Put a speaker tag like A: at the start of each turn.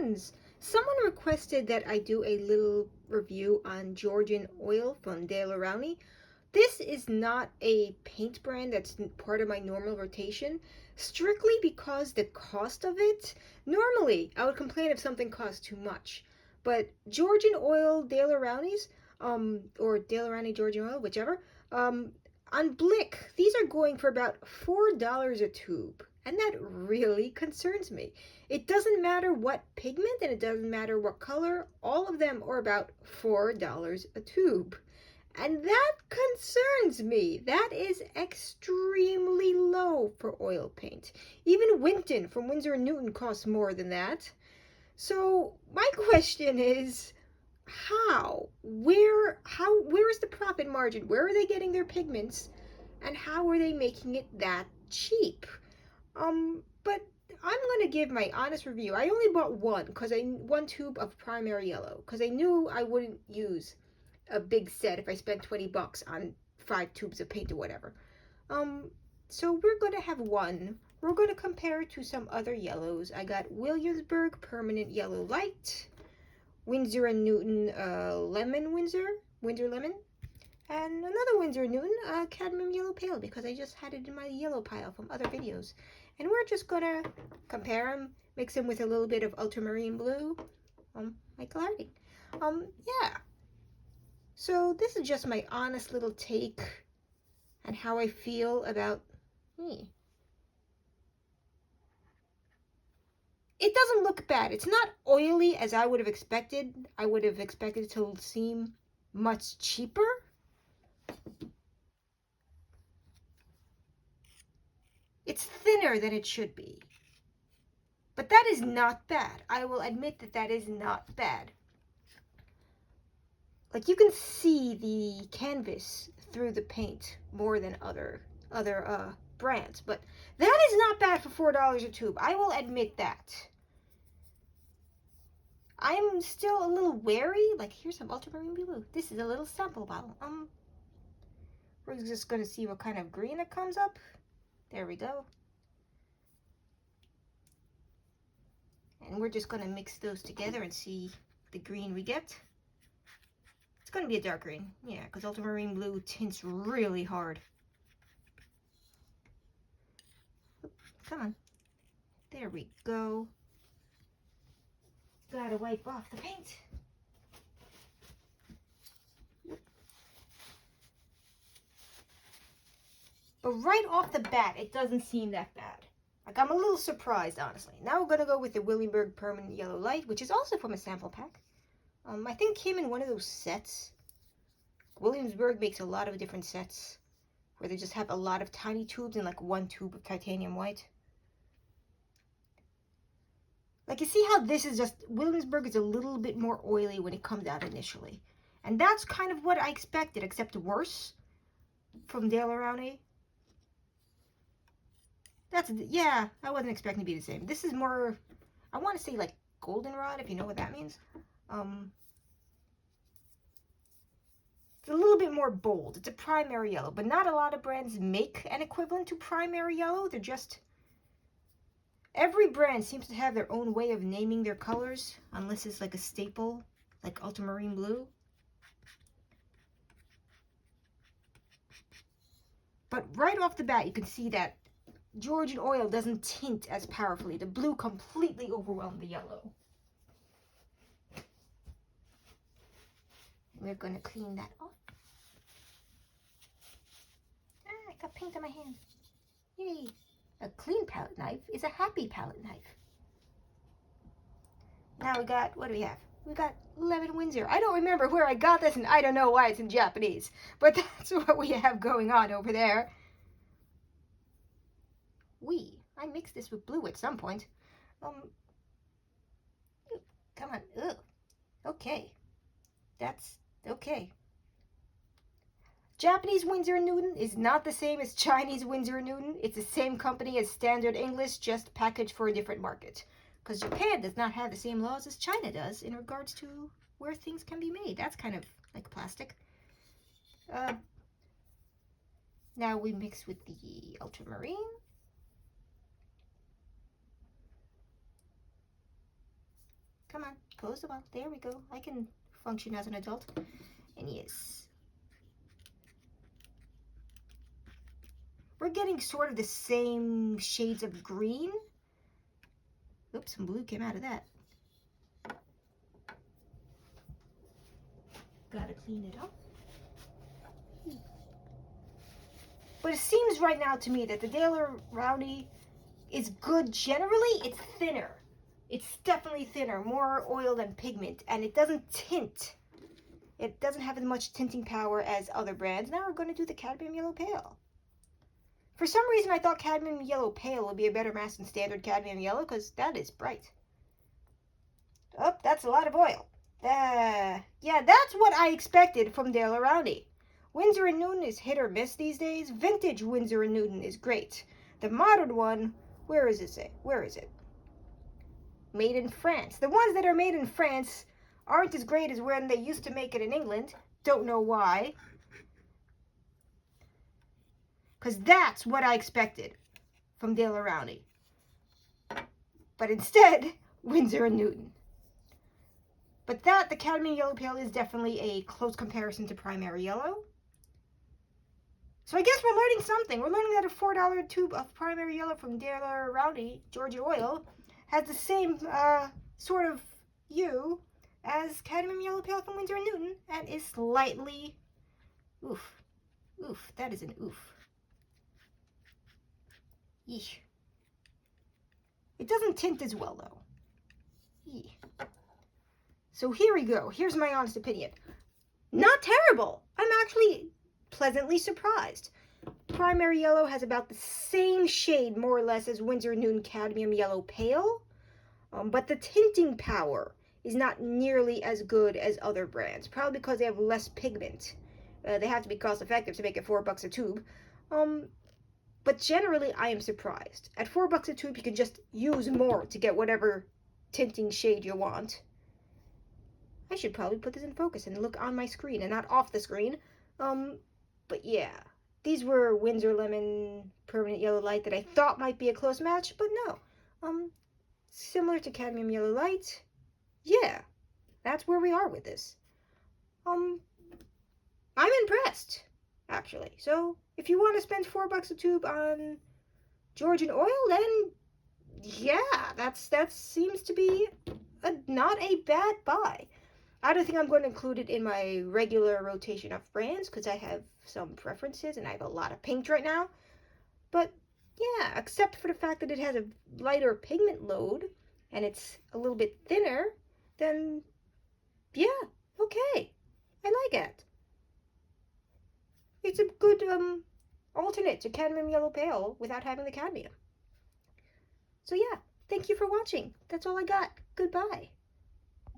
A: questions. Someone requested that I do a little review on Georgian oil from Dalar-Rowney. This is not a paint brand that's part of my normal rotation, strictly because the cost of it. Normally, I would complain if something cost too much, but Georgian oil Dalar-Rowney's, or Dalar-Rowney Georgian oil, whichever, on Blick, these are going for about $4 a tube. And that really concerns me. It doesn't matter what pigment and it doesn't matter what color, all of them are about $4 a tube. And that concerns me. That is extremely low for oil paint. Even Winton from Winsor & Newton costs more than that. So my question is, where is the profit margin? Where are they getting their pigments? And how are they making it that cheap? But I'm gonna give my honest review. I only bought one tube of primary yellow, because I knew I wouldn't use a big set if I spent 20 bucks on 5 tubes of paint or whatever. So we're gonna have one. We're gonna compare it to some other yellows. I got Williamsburg Permanent Yellow Light, Winsor & Newton Windsor Lemon, and another Winsor & Newton Cadmium Yellow Pale, because I just had it in my yellow pile from other videos. And we're just gonna compare them, mix them with a little bit of ultramarine blue, like lighting. Yeah. So this is just my honest little take on how I feel about me. It doesn't look bad. It's not oily as I would have expected. I would have expected it to seem much cheaper. It's thinner than it should be. But that is not bad. I will admit that that is not bad. Like, you can see the canvas through the paint more than other brands. But that is not bad for $4 a tube. I will admit that. I'm still a little wary. Like, here's some ultramarine blue. This is a little sample bottle. We're just going to see what kind of green it comes up. There we go. And we're just going to mix those together and see the green we get. It's going to be a dark green. Yeah, because ultramarine blue tints really hard. Come on. There we go. Gotta wipe off the paint. But right off the bat, it doesn't seem that bad. Like, I'm a little surprised, honestly. Now we're going to go with the Williamsburg Permanent Yellow Light, which is also from a sample pack. I think came in one of those sets. Williamsburg makes a lot of different sets where they just have a lot of tiny tubes and like one tube of titanium white. Like, you see how this is just, Williamsburg is a little bit more oily when it comes out initially. And that's kind of what I expected, except worse from Dalar-Rowney. Yeah, I wasn't expecting to be the same. This is more, I want to say like goldenrod, if you know what that means. It's a little bit more bold. It's a primary yellow, but not a lot of brands make an equivalent to primary yellow. They're just, every brand seems to have their own way of naming their colors, unless it's like a staple, like ultramarine blue. But right off the bat, you can see that Georgian oil doesn't tint as powerfully. The blue completely overwhelmed the yellow. We're going to clean that off. I got paint on my hand. Yay. A clean palette knife is a happy palette knife. Now we got, what do we have? We got Lemon Windsor. I don't remember where I got this, and I don't know why it's in Japanese. But that's what we have going on over there. I mixed this with blue at some point. Come on. Ugh. Okay. That's okay. Japanese Winsor & Newton is not the same as Chinese Winsor & Newton. It's the same company as Standard English, just packaged for a different market. Because Japan does not have the same laws as China does in regards to where things can be made. That's kind of like plastic. Now we mix with the ultramarine. come on, close the bottle. There we go. I can function as an adult. And yes. We're getting sort of the same shades of green. Oops, some blue came out of that. Gotta clean it up. But it seems right now to me that the Dalar-Rowney is good generally. It's thinner. It's definitely thinner, more oil than pigment, and it doesn't tint. It doesn't have as much tinting power as other brands. Now we're going to do the Cadmium Yellow Pale. For some reason, I thought Cadmium Yellow Pale would be a better match than standard Cadmium Yellow, because that is bright. Oh, that's a lot of oil. Yeah, that's what I expected from Dalar-Rowney. Winsor & Newton is hit or miss these days. Vintage Winsor & Newton is great. The modern one, where is it? Where is it? Made in France. The ones that are made in France aren't as great as when they used to make it in England. Don't know why. Because that's what I expected from Dalar-Rowney. But instead, Winsor & Newton. But the Cadmium Yellow Pale is definitely a close comparison to Primary Yellow. So I guess we're learning something. We're learning that a $4 tube of Primary Yellow from Dalar-Rowney, Georgia Oil, has the same sort of hue as Cadmium Yellow Pale from Winsor & Newton, and is slightly, oof, that is an oof. Yeesh. It doesn't tint as well, though. Yeesh. So here we go. Here's my honest opinion. Not terrible. I'm actually pleasantly surprised. Primary Yellow has about the same shade, more or less, as Winsor & Newton Cadmium Yellow Pale, but the tinting power is not nearly as good as other brands, probably because they have less pigment. They have to be cost effective to make it $4 a tube. But generally, I am surprised. At $4 a tube, you can just use more to get whatever tinting shade you want. I should probably put this in focus and look on my screen and not off the screen. But yeah, these were Winsor Lemon Permanent Yellow Light that I thought might be a close match, but no. Similar to Cadmium Yellow Light. Yeah, that's where we are with this. I'm impressed, actually. So if you want to spend $4 a tube on Georgian oil, then yeah, that seems to be not a bad buy. I don't think I'm going to include it in my regular rotation of brands because I have some preferences and I have a lot of paint right now. But yeah, except for the fact that it has a lighter pigment load and it's a little bit thinner, then yeah, okay. I like it. It's a good alternate to Cadmium Yellow Pale without having the cadmium. So yeah, thank you for watching. That's all I got. Goodbye.